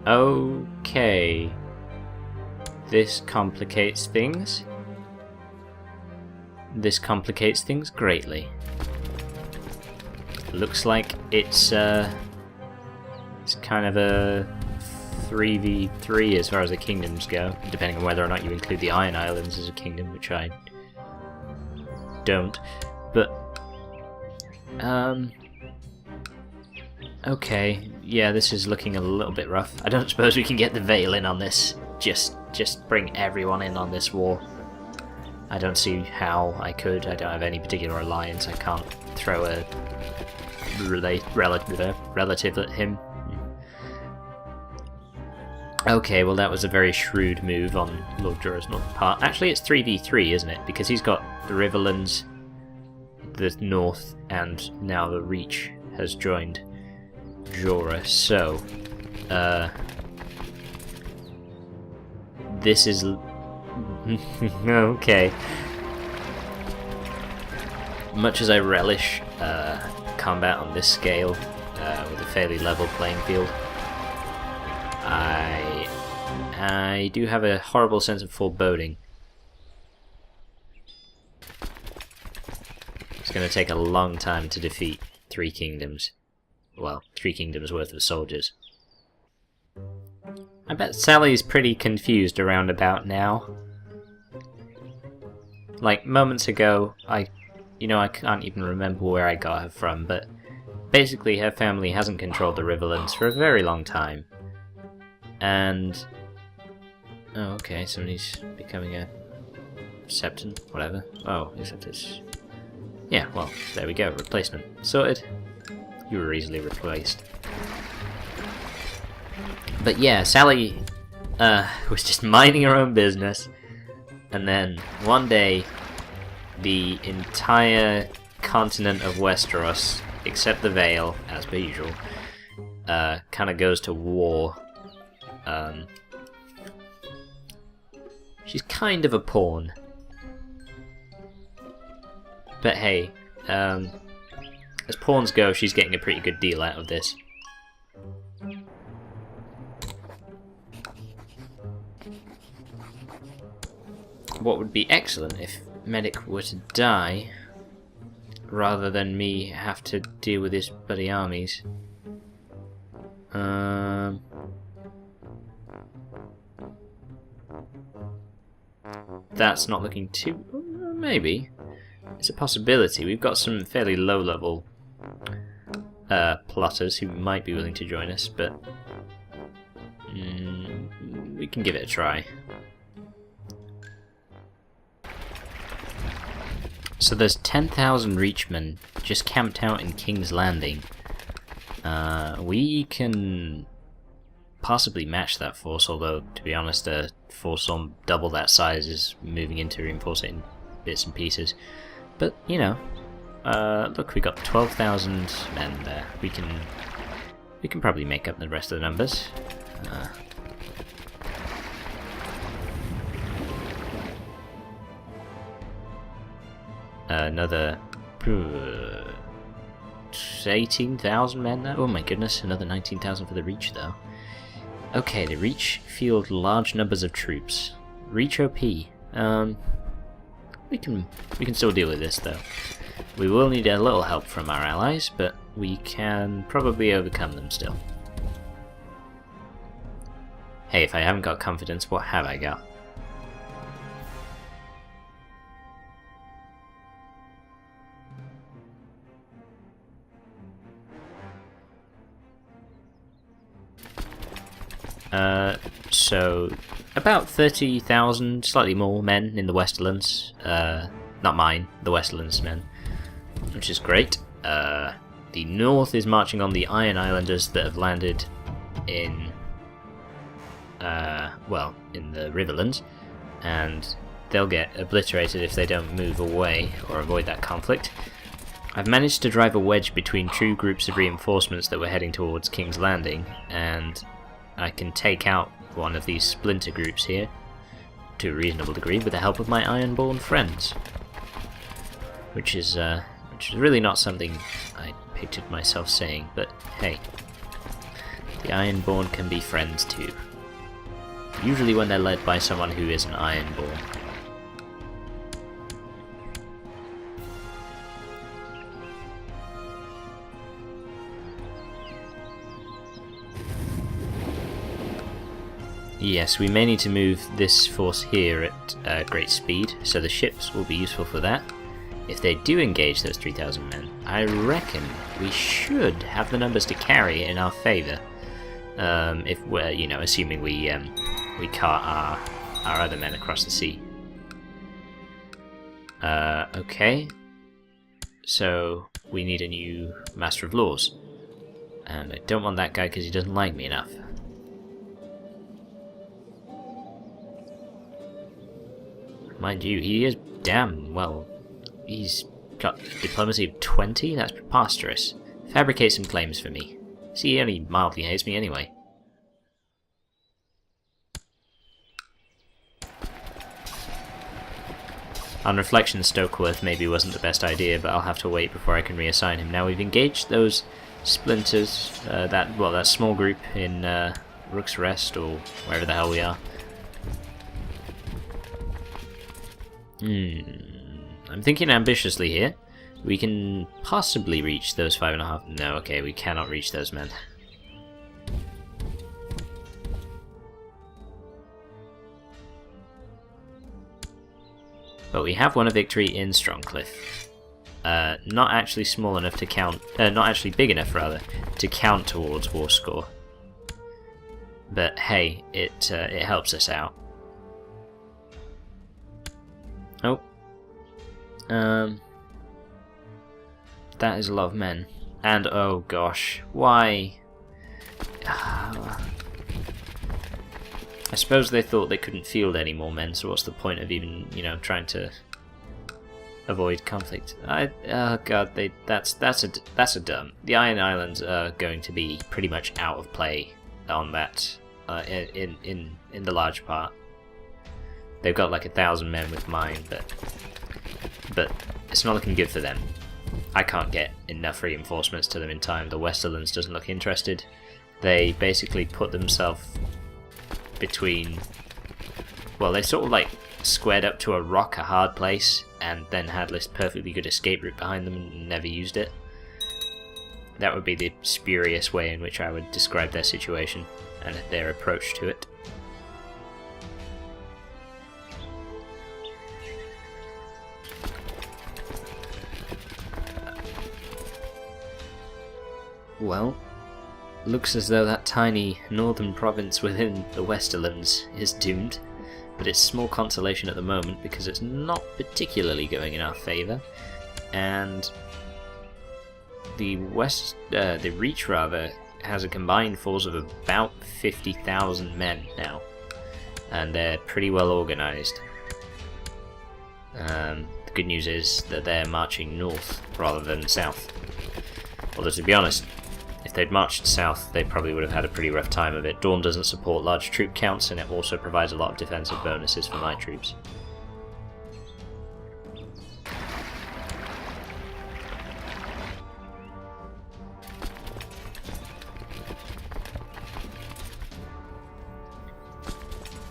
Okay. This complicates things. This complicates things greatly. Looks like it's kind of a 3v3 as far as the kingdoms go, depending on whether or not you include the Iron Islands as a kingdom, which I don't. But okay, yeah, this is looking a little bit rough. I don't suppose we can get the Vale in on this. Just bring everyone in on this war. I don't see how I could. I don't have any particular alliance. I can't throw a relative at him. Okay, well that was a very shrewd move on Lord Jorah's northern part. Actually, it's 3v3, isn't it? Because he's got the Riverlands, the north, and now the Reach has joined Jorah. So, this is okay. Much as I relish combat on this scale, with a fairly level playing field, I do have a horrible sense of foreboding. It's going to take a long time to defeat 3 kingdoms. Well, 3 kingdoms worth of soldiers. I bet Sally's pretty confused around about now. Like, moments ago, I can't even remember where I got her from, but basically her family hasn't controlled the Riverlands for a very long time. And... oh, okay, somebody's becoming a Septon, whatever. Oh, except it's... yeah, well, there we go, replacement. Sorted. You were easily replaced. But yeah, Sally was just minding her own business, and then one day the entire continent of Westeros, except the Vale, as per usual, kind of goes to war. She's kind of a pawn. But hey, as pawns go, she's getting a pretty good deal out of this. What would be excellent if Medic were to die, rather than me have to deal with his bloody armies. That's not looking too... maybe. It's a possibility. We've got some fairly low-level plotters who might be willing to join us, but we can give it a try. So there's 10,000 Reachmen just camped out in King's Landing. We can possibly match that force, although, to be honest, a force on double that size is moving in to reinforce it in bits and pieces. But, you know, look, we got 12,000 men there. We can probably make up the rest of the numbers. Another 18,000 men there. Oh my goodness, another 19,000 for the Reach though. Okay, the Reach field large numbers of troops. Reach OP. We can still deal with this though. We will need a little help from our allies, but we can probably overcome them still. Hey, if I haven't got confidence, what have I got? So about 30,000, slightly more men in the Westerlands. Not mine, the Westerlands men, which is great. The North is marching on the Iron Islanders that have landed in, well, in the Riverlands, and they'll get obliterated if they don't move away or avoid that conflict. I've managed to drive a wedge between two groups of reinforcements that were heading towards King's Landing, and I can take out one of these splinter groups here, to a reasonable degree, with the help of my Ironborn friends. Which is really not something I pictured myself saying, but hey. The Ironborn can be friends too. Usually when they're led by someone who is an Ironborn. Yes, we may need to move this force here at great speed, so the ships will be useful for that. If they do engage those 3,000 men, I reckon we should have the numbers to carry it in our favour. If we're, you know, assuming we cart our other men across the sea. Okay. So we need a new Master of Laws, and I don't want that guy because he doesn't like me enough. Mind you, he is damn well. He's got diplomacy of 20? That's preposterous. Fabricate some claims for me. See, he only mildly hates me anyway. On reflection, Stokeworth maybe wasn't the best idea, but I'll have to wait before I can reassign him. Now we've engaged those splinters, that small group in Rook's Rest, or wherever the hell we are. I'm thinking ambitiously here. We can possibly reach those 5.5. No, okay, we cannot reach those men. But we have won a victory in Strongcliff. Not actually small enough to count. Not actually big enough, rather, to count towards war score. But hey, it helps us out. Oh. That is a lot of men. And oh gosh, why? I suppose they thought they couldn't field any more men, so what's the point of even, you know, trying to avoid conflict? Oh god, that's a dumb. The Iron Islands are going to be pretty much out of play on that in the large part. They've got like 1,000 men with mine, but it's not looking good for them. I can't get enough reinforcements to them in time. The Westerlands doesn't look interested. They basically put themselves between... Well, they sort of like squared up to a rock, a hard place, and then had this perfectly good escape route behind them and never used it. That would be the spurious way in which I would describe their situation and their approach to it. Well, looks as though that tiny northern province within the Westerlands is doomed, but it's small consolation at the moment because it's not particularly going in our favour, and the Reach rather has a combined force of about 50,000 men now, and they're pretty well organised. The good news is that they're marching north rather than south, although to be honest, if they'd marched south, they probably would have had a pretty rough time of it. Dawn doesn't support large troop counts, and it also provides a lot of defensive bonuses for my troops.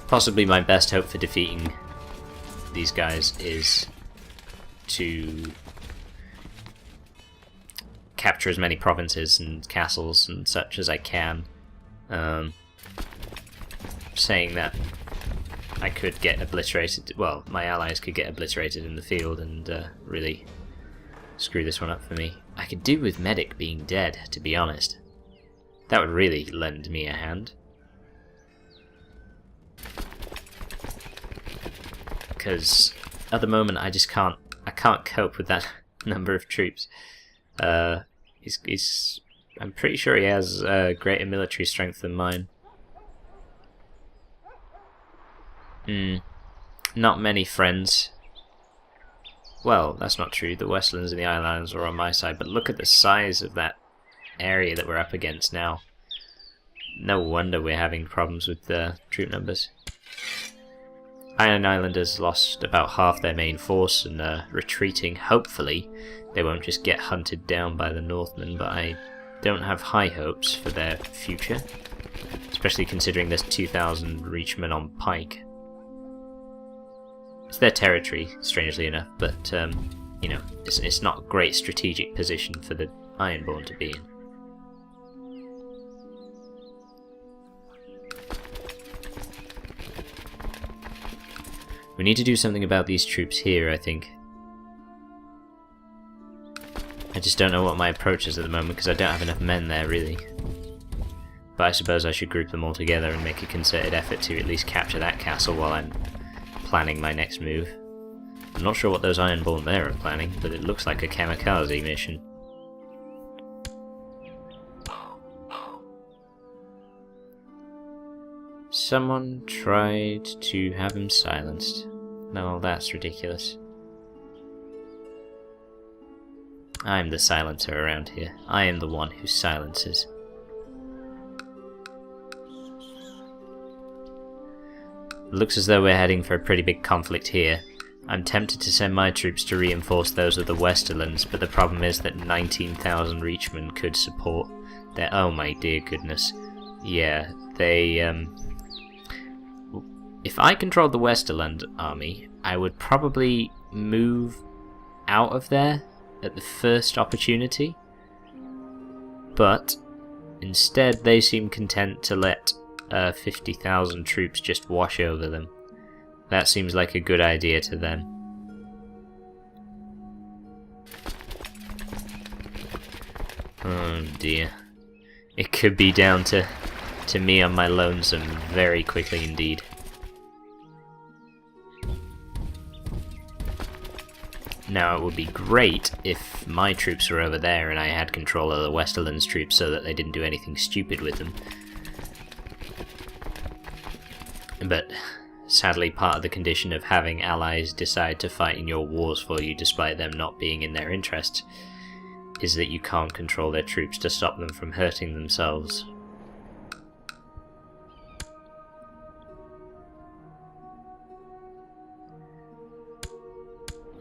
Possibly my best hope for defeating these guys is to capture as many provinces and castles and such as I can. Saying that I could get obliterated, well, my allies could get obliterated in the field and really screw this one up for me. I could do with Medic being dead, to be honest. That would really lend me a hand. Because at the moment I can't cope with that number of troops. I'm pretty sure he has greater military strength than mine. Not many friends. Well, that's not true. The Westlands and the Islands are on my side, but look at the size of that area that we're up against now. No wonder we're having problems with the troop numbers. Iron Islanders lost about half their main force and retreating. Hopefully they won't just get hunted down by the Northmen, but I don't have high hopes for their future, especially considering there's 2,000 reachmen on pike. It's their territory, strangely enough, but you know, it's not a great strategic position for the Ironborn to be in. We need to do something about these troops here, I think. I just don't know what my approach is at the moment because I don't have enough men there, really. But I suppose I should group them all together and make a concerted effort to at least capture that castle while I'm planning my next move. I'm not sure what those Ironborn there are planning, but it looks like a kamikaze mission. Someone tried to have him silenced. No, that's ridiculous. I'm the silencer around here. I am the one who silences. Looks as though we're heading for a pretty big conflict here. I'm tempted to send my troops to reinforce those of the Westerlands, but the problem is that 19,000 reachmen could support their... Oh my dear goodness. Yeah, they... If I controlled the Westerland army, I would probably move out of there at the first opportunity. But instead they seem content to let 50,000 troops just wash over them. That seems like a good idea to them. Oh dear. It could be down to me on my lonesome very quickly indeed. Now it would be great if my troops were over there and I had control of the Westerlands troops so that they didn't do anything stupid with them. But sadly, part of the condition of having allies decide to fight in your wars for you despite them not being in their interest is that you can't control their troops to stop them from hurting themselves.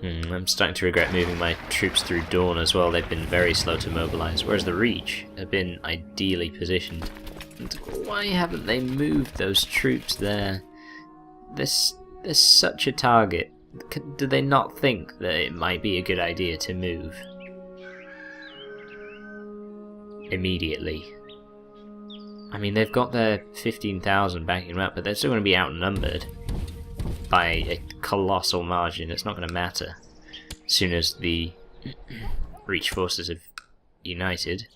I'm starting to regret moving my troops through Dawn as well. They've been very slow to mobilise, whereas the Reach have been ideally positioned. And why haven't they moved those troops there? There's such a target. Do they not think that it might be a good idea to move immediately? I mean, they've got their 15,000 backing them up, but they're still going to be outnumbered by a colossal margin. It's not going to matter as soon as the Reach forces have united.